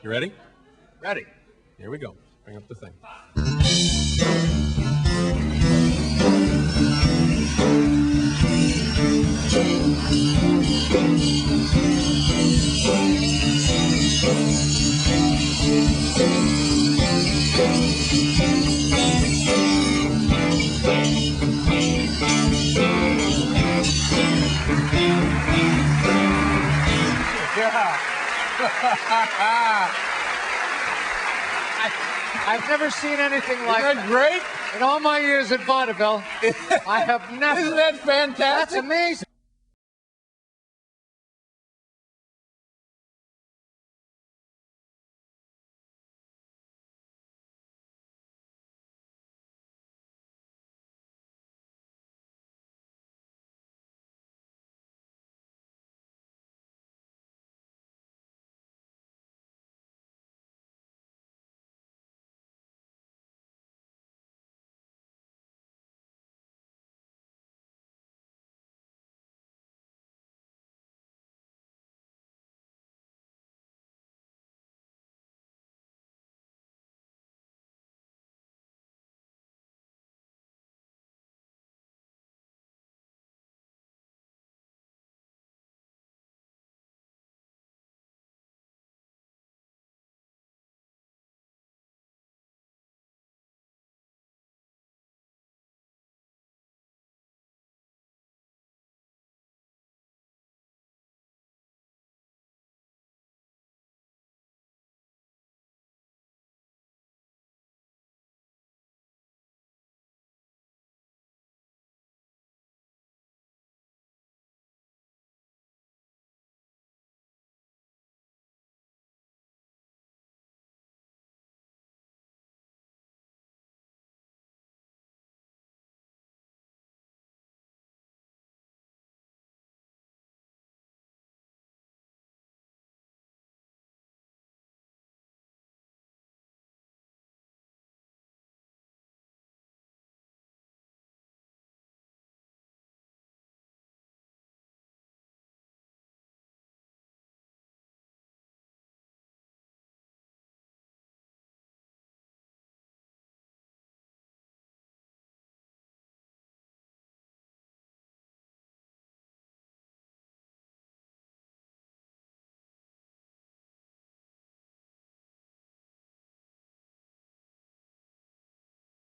You ready? Ready. Here we go. Bring up the thing. I've never seen anything like Isn't that great? In all my years at vaudeville, I have never. Isn't that fantastic? That's amazing.